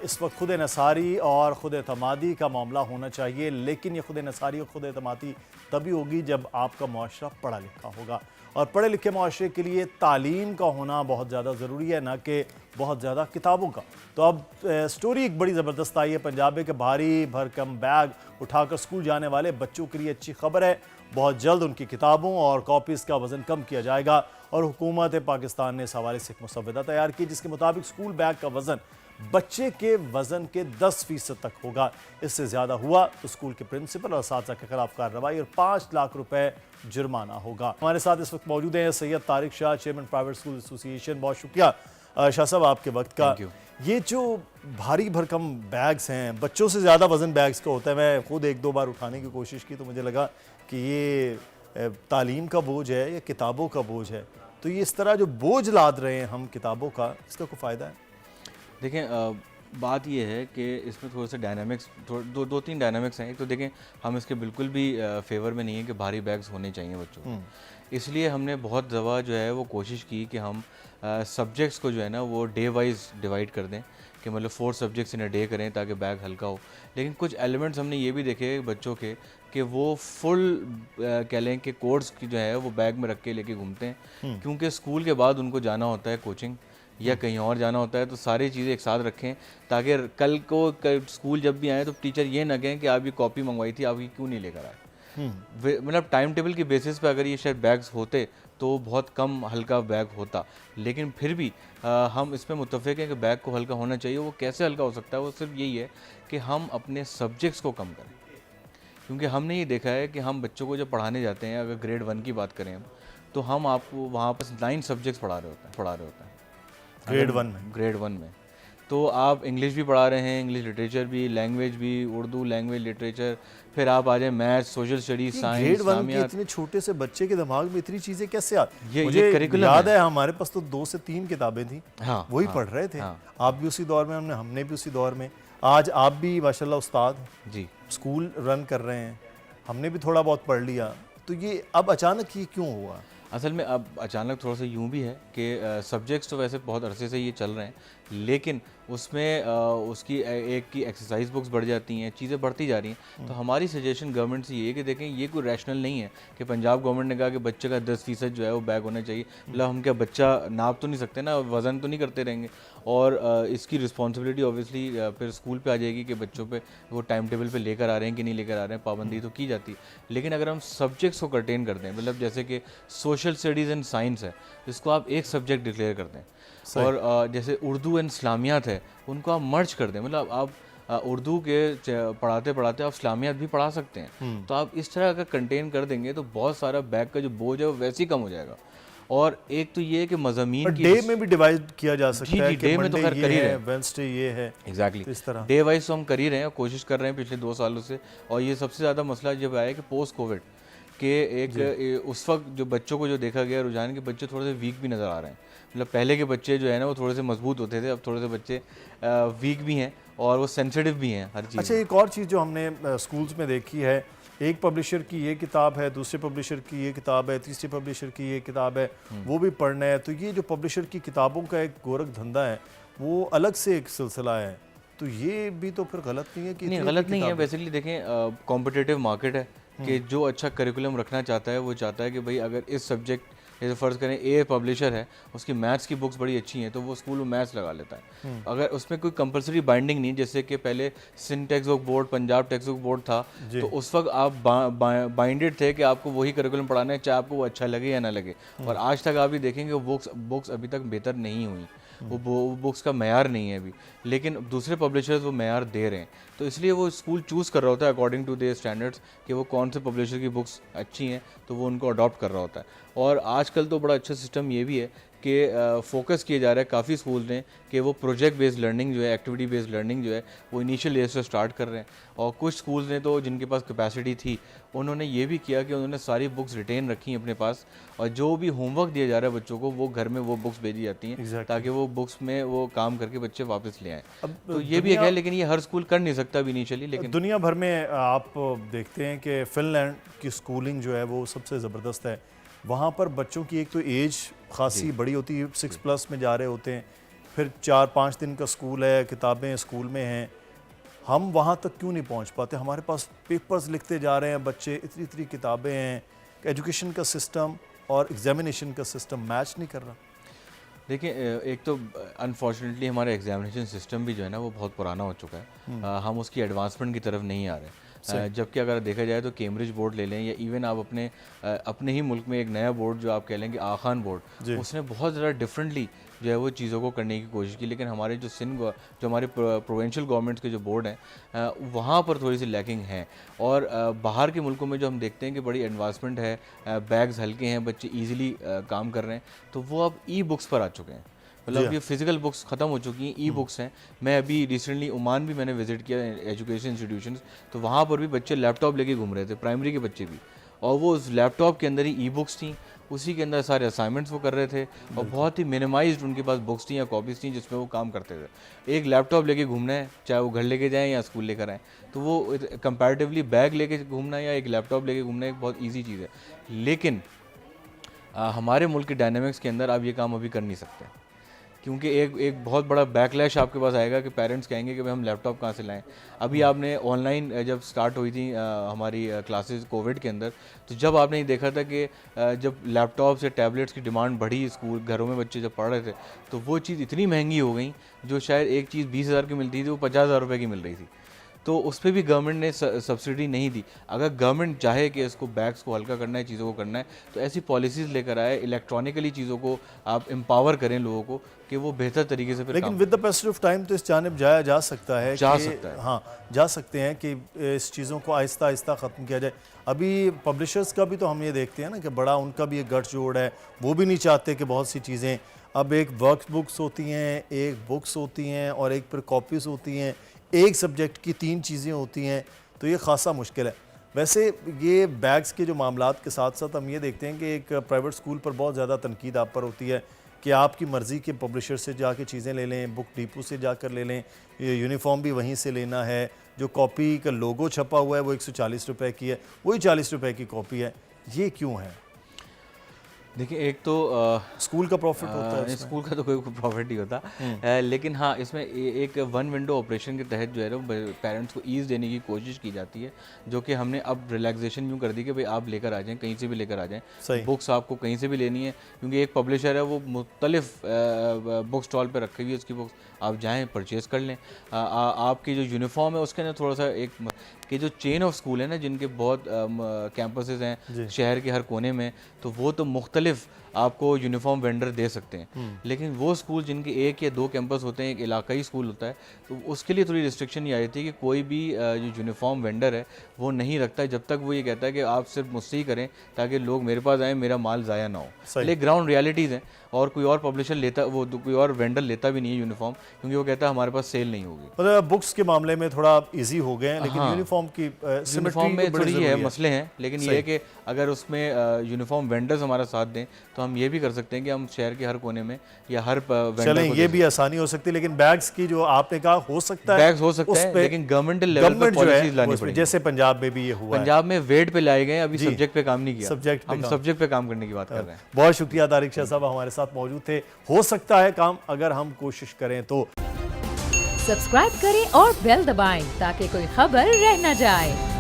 इस वक्त खुद नसारी और खुद एतमादी का मामला होना चाहिए, लेकिन ये खुद नसारी और खुद एतमादी तभी होगी जब आपका मुआशरा पढ़ा लिखा होगा। और पढ़े लिखे मुआशरे के लिए तालीम का होना बहुत ज़्यादा ज़रूरी है, ना कि बहुत ज़्यादा किताबों का। तो अब स्टोरी एक बड़ी ज़बरदस्त आई है पंजाब में कि भारी भरकम बैग उठाकर स्कूल जाने वाले बच्चों के लिए अच्छी खबर है। बहुत जल्द उनकी किताबों और कॉपीज़ का वज़न कम किया जाएगा और हुकूमत पाकिस्तान ने इस हवाले से एक मुसव्वदा तैयार की, जिसके मुताबिक स्कूल बैग का वज़न बच्चे के वज़न के 10% तक होगा। इससे ज़्यादा हुआ तो स्कूल के प्रिंसिपल और असातिज़ा के खिलाफ कार्रवाई और 5 लाख रुपए जुर्माना होगा। हमारे साथ इस वक्त मौजूद हैं Syed Tariq Shah, chairman private school association. बहुत शुक्रिया शाह साहब आपके वक्त का। ये जो भारी भरकम बैग्स हैं, बच्चों से ज़्यादा वज़न बैग्स का होता है। मैं खुद एक दो बार उठाने की कोशिश की तो मुझे लगा कि ये तालीम का बोझ है या किताबों का बोझ है। तो ये इस तरह जो बोझ लाद रहे हैं हम किताबों का, इसका कोई फ़ायदा है? देखें, बात ये है कि इसमें थोड़े से डायनामिक्स दो तीन डायनामिक्स हैं। एक तो देखें, हम इसके बिल्कुल भी फेवर में नहीं है कि भारी बैग्स होने चाहिए बच्चों को। इसलिए हमने बहुत दफ़ा जो है वो कोशिश की कि हम सब्जेक्ट्स को जो है ना वो डे वाइज डिवाइड कर दें, कि मतलब 4 सब्जेक्ट्स इन अ डे करें ताकि बैग हल्का हो। लेकिन कुछ एलिमेंट्स हमने ये भी देखे बच्चों के कि वो फुल कह लें कि कोर्स की जो है वो बैग में रख के लेके घूमते हैं, क्योंकि स्कूल के बाद उनको जाना होता है कोचिंग या कहीं और जाना होता है। तो सारी चीज़ें एक साथ रखें ताकि कल को स्कूल जब भी आए तो टीचर ये ना कहें कि आप ये कॉपी मंगवाई थी, आप ये क्यों नहीं लेकर आए। मतलब टाइम टेबल की बेसिस पे अगर ये शायद बैग्स होते तो बहुत कम हल्का बैग होता, लेकिन फिर भी हम इसमें मुत्तफ़िक़ हैं कि बैग को हल्का होना चाहिए। वो कैसे हल्का हो सकता है? वो सिर्फ यही है कि हम अपने सब्जेक्ट्स को कम करें, क्योंकि हमने ये देखा है कि हम बच्चों को जब पढ़ाने जाते हैं, अगर ग्रेड 1 की बात करें हम, तो हम आपको वहाँ पर 9 सब्जेक्ट्स पढ़ा रहे होते हैं ग्रेड 1 में। तो आप इंग्लिश भी पढ़ा रहे हैं, इंग्लिश लिटरेचर भी, लैंग्वेज भी, उर्दू लैंग्वेज लिटरेचर, फिर आप आ जाए maths, social studies, science, grade 1 के इतने छोटे से बच्चे के दिमाग में इतनी चीजें कैसे आती? मुझे याद है हमारे पास तो 2 से 3 किताबें थी, वही पढ़ रहे थे। आप भी उसी दौर में, हमने भी उसी दौर में। आज आप भी माशाल्लाह उस्ताद जी, स्कूल रन कर रहे हैं, हमने भी थोड़ा बहुत पढ़ लिया। तो ये अब अचानक ये क्यों हुआ? असल में अब अचानक थोड़ा सा यूँ भी है कि सब्जेक्ट्स तो वैसे बहुत अरसे से ये चल रहे हैं, लेकिन उसमें उसकी एक की एक्सरसाइज बुक्स बढ़ जाती हैं, चीज़ें बढ़ती जा रही हैं। तो हमारी सजेशन गवर्नमेंट से ये है कि देखें, ये कोई रैशनल नहीं है कि पंजाब गवर्नमेंट ने कहा कि बच्चे का 10% जो है वो बैग होना चाहिए। मतलब हम क्या बच्चा नाप तो नहीं सकते ना, वज़न तो नहीं करते रहेंगे। और इसकी रिस्पॉन्सिबिलिटी ऑब्वियसली फिर स्कूल पे आ जाएगी कि बच्चों पे वो टाइम टेबल पे लेकर आ रहे हैं कि नहीं लेकर आ रहे हैं। पाबंदी तो की जाती है, लेकिन अगर हम सब्जेक्ट्स को कर्टेन कर दें, मतलब जैसे कि सोशल स्टडीज़ एंड साइंस है, इसको आप एक सब्जेक्ट डिक्लेयर कर दें, और जैसे उर्दू एंड इस्लामियात है, उनको आप मर्ज कर दें। मतलब आप उर्दू के पढ़ाते पढ़ाते आप इस्लामियात भी पढ़ा सकते हैं। तो आप इस तरह का कंटेन कर देंगे तो बहुत सारा बैग का जो बोझ है वो वैसे ही कम हो जाएगा। और एक तो ये है कि मज़ामीन की डे में भी डिवाइड किया जा सकता है कि डे में तो खैर कर ही रहे हैं, वेडनेसडे ये है, एग्जैक्टली इस तरह डे वाइज तो हम कर ही रहे हैं, कोशिश कर रहे हैं पिछले 2 सालों से। और ये सबसे ज़्यादा मसला जब आया कि पोस्ट कोविड के एक उस वक्त जो बच्चों को जो देखा गया रुझान, के बच्चे थोड़े से वीक भी नज़र आ रहे हैं। मतलब पहले के बच्चे जो है ना वो थोड़े से मजबूत होते थे, अब थोड़े से बच्चे वीक भी हैं और वो सेंसिटिव भी हैं हर चीज़। अच्छा, एक और चीज़ जो हमने स्कूल्स में देखी है, एक पब्लिशर की ये किताब है, दूसरे पब्लिशर की ये किताब है, तीसरे पब्लिशर की ये किताब है, वो भी पढ़ना है। तो ये जो पब्लिशर की किताबों का एक गोरख धंधा है, वो अलग से एक सिलसिला है। तो ये भी तो फिर गलत नहीं है कि नहीं, गलत नहीं है। बेसिकली देखें, कॉम्पिटिटिव मार्केट है कि जो अच्छा करिकुलम रखना चाहता है वो चाहता है कि भाई अगर इस सब्जेक्ट, जैसे फ़र्ज़ करें ए पब्लिशर है, उसकी मैथ्स की बुक्स बड़ी अच्छी हैं, तो वो स्कूल में मैथ्स लगा लेता है। अगर उसमें कोई कंपलसरी बाइंडिंग नहीं, जैसे कि पहले Sindh textbook board, Punjab textbook board था, तो उस वक्त आप बाइंडेड थे कि आपको वही करिकुलम पढ़ाना है, चाहे आपको वो अच्छा लगे या ना लगे। और आज तक आप भी देखेंगे बुक्स अभी तक बेहतर नहीं हुई, वो बुक्स का मैार नहीं है अभी, लेकिन दूसरे पब्लिशर्स वो मैार दे रहे हैं। तो इसलिए वो स्कूल चूज़ कर रहा होता है अकॉर्डिंग टू देयर स्टैंडर्ड्स कि वो कौन से पब्लिशर की बुक्स अच्छी हैं, तो वो उनको अडॉप्ट कर रहा होता है। और आजकल तो बड़ा अच्छा सिस्टम ये भी है कि फोकस किया जा रहा है काफ़ी स्कूल ने कि वो प्रोजेक्ट बेस्ड लर्निंग जो है, एक्टिविटी बेस्ड लर्निंग जो है, वो इनिशियल एज से स्टार्ट कर रहे हैं। और कुछ स्कूल्स ने तो जिनके पास कैपेसिटी थी, उन्होंने ये भी किया कि उन्होंने सारी बुक्स रिटेन रखी अपने पास, और जो भी होमवर्क दिया जा रहा है बच्चों को, वो घर में वो बुक्स भेजी जाती हैं ताकि वो बुक्स में वो काम करके बच्चे वापस ले आएँ। तो ये भी एक है, लेकिन ये हर स्कूल कर नहीं सकता अभी इनिशियली। लेकिन दुनिया भर में आप देखते हैं कि फिनलैंड की स्कूलिंग जो है वो सबसे ज़बरदस्त है। वहाँ पर बच्चों की एक तो एज खासी बड़ी होती है, 6+ में जा रहे होते हैं, फिर 4-5 दिन का स्कूल है, किताबें स्कूल में हैं, हम वहाँ तक क्यों नहीं पहुँच पाते? हमारे पास पेपर्स लिखते जा रहे हैं बच्चे, इतनी इतनी किताबें हैं, एजुकेशन का सिस्टम और एग्जामिनेशन का सिस्टम मैच नहीं कर रहा। देखिए एक तो अनफॉर्चुनेटली हमारा एग्जामिनेशन सिस्टम भी जो है ना वो बहुत पुराना हो चुका है। हम उसकी एडवांसमेंट की तरफ नहीं आ रहे। जबकि अगर देखा जाए तो कैम्ब्रिज बोर्ड ले लें या इवन आप अपने ही मुल्क में एक नया बोर्ड जो आप कह लेंगे आखान बोर्ड, उसने बहुत ज़्यादा डिफरेंटली जो है वो चीज़ों को करने की कोशिश की। लेकिन हमारे जो जो हमारे प्रोविंशियल गवर्नमेंट्स के जो बोर्ड हैं वहाँ पर थोड़ी सी लैकिंग है। और बाहर के मुल्कों में जो हम देखते हैं कि बड़ी एडवांसमेंट है, बैग्स हल्के हैं, बच्चे ईजिली काम कर रहे हैं, तो वो अब ई बुक्स पर आ चुके हैं। मतलब ये फिजिकल बुक्स ख़त्म हो चुकी हैं, ई बुक्स हैं। मैं अभी रिसेंटली ओमान भी मैंने विजिट किया एजुकेशन इंस्टीट्यूशंस, तो वहाँ पर भी बच्चे लैपटॉप लेके घूम रहे थे, प्राइमरी के बच्चे भी, और वो उस लैपटॉप के अंदर ही ई बुक्स थी, उसी के अंदर सारे असाइनमेंट्स वो कर रहे थे और बहुत ही मिनिमाइज्ड उनके पास बुक्स थी या कॉपीज़ थी जिसमें वो काम करते थे। एक लैपटॉप लेके घूमना है, चाहे वो घर लेके जाएँ या स्कूल लेकर आएँ, तो वो कंपैरेटिवली बैग लेके घूमना या एक लैपटॉप लेके घूमना एक बहुत ईजी चीज़ है। लेकिन हमारे मुल्क के डायनामिक्स के अंदर आप ये काम अभी कर नहीं सकते, क्योंकि एक बहुत बड़ा बैकलैश आपके पास आएगा कि पेरेंट्स कहेंगे कि भाई हम लैपटॉप कहाँ से लाएं। अभी आपने ऑनलाइन जब स्टार्ट हुई थी हमारी क्लासेस कोविड के अंदर, तो जब आपने ये देखा था कि जब लैपटॉप से टैबलेट्स की डिमांड बढ़ी, स्कूल घरों में बच्चे जब पढ़ रहे थे, तो वो चीज़ इतनी महंगी हो गई, जो शायद एक चीज़ 20,000 की मिलती थी वो 50,000 रुपये की मिल रही थी। तो उस पर भी गवर्नमेंट ने सब्सिडी नहीं दी। अगर गवर्नमेंट चाहे कि इसको बैग्स को हल्का करना है, चीज़ों को करना है, तो ऐसी पॉलिसीज़ लेकर आए, इलेक्ट्रॉनिकली चीज़ों को आप एम्पावर करें लोगों को कि वो बेहतर तरीके से फिर लेकिन with the passage of time तो इस जानिब जाया जा सकता है, हाँ जा सकते हैं कि इस चीज़ों को आहिस्ता आहिस्ता ख़त्म किया जाए। अभी पब्लिशर्स का भी तो हम ये देखते हैं ना कि बड़ा उनका भी एक गठजोड़ है, वो भी नहीं चाहते कि बहुत सी चीज़ें, अब एक वर्क बुक्स होती हैं, एक बुक्स होती हैं और एक फिर कॉपीज़ होती हैं, एक सब्जेक्ट की 3 चीज़ें होती हैं, तो ये खासा मुश्किल है। वैसे ये बैग्स के जो मामलात के साथ साथ हम ये देखते हैं कि एक प्राइवेट स्कूल पर बहुत ज़्यादा तनकीद आप पर होती है कि आपकी मर्ज़ी के पब्लिशर से जाके चीज़ें ले लें, बुक डिपो से जाकर ले लें, यूनिफॉर्म भी वहीं से लेना है, जो कॉपी का लोगो छपा हुआ है वो 140 रुपए की है, वही 40 रुपए की कॉपी है। ये क्यों है? देखिए एक तो स्कूल का प्रॉफिट होता है, स्कूल का तो कोई प्रॉफिट नहीं होता, लेकिन हाँ इसमें एक वन विंडो ऑपरेशन के तहत जो है ना पेरेंट्स को ईज़ देने की कोशिश की जाती है, जो कि हमने अब रिलैक्सेशन यूँ कर दी कि भाई आप लेकर आ जाएं, कहीं से भी लेकर आ जाएं, बुक्स आपको कहीं से भी लेनी है, क्योंकि एक पब्लिशर है वो मुख्तलिफ बुक स्टॉल पर रखी हुई है उसकी बुक्स, आप जाएँ परचेज़ कर लें। आपकी जो यूनिफॉर्म है उसके अंदर थोड़ा सा एक कि जो चेन ऑफ स्कूल है ना, जिनके बहुत कैंपसेस हैं शहर के हर कोने में, तो वो तो मुख्तलिफ आपको यूनिफॉर्म वेंडर दे सकते हैं। लेकिन वो स्कूल जिनके 1 या 2 कैंपस होते हैं, एक इलाकाई स्कूल होता है, तो उसके लिए थोड़ी रिस्ट्रिक्शन ये आई थी कि कोई भी जो यूनिफॉर्म वेंडर है वो नहीं रखता है जब तक वो ये कहता है कि आप सिर्फ मुझसे ही करें ताकि लोग मेरे पास आएँ, मेरा माल ज़ाया ना हो। लेकिन ग्राउंड रियलिटीज़ हैं, और कोई और पब्लिशर लेता, वो कोई और वेंडर लेता भी नहीं है यूनिफॉर्म, क्योंकि वो कहता है हमारे पास सेल नहीं होगी। मतलब बुक्स के मामले में थोड़ा इजी हो गए हैं, लेकिन यूनिफॉर्म की यूनिफॉर्म में थोड़ी है मसले हैं, लेकिन ये है कि अगर उसमें यूनिफॉर्म वेंडर्स हमारा साथ दें तो हम ये भी कर सकते हैं कि हम शहर के हर कोने में या हर वेंडर को ये भी आसानी हो सकती है। लेकिन बैग्स की जो आपने कहा हो सकता है, बैग्स हो सकते हैं, लेकिन गवर्नमेंट लेवल पर पॉलिसीज लानी पड़ेगी। जैसे पंजाब में भी ये हुआ, पंजाब में वेट पे लाए गए, अभी सब्जेक्ट पे काम नहीं किया, हम सब्जेक्ट पे काम करने की बात कर रहे हैं। बहुत शुक्रिया तारिक शाह साहब हमारे साथ मौजूद थे। हो सकता है काम अगर हम कोशिश करें तो। सब्सक्राइब करें और बेल दबाएं ताकि कोई खबर रह न जाए।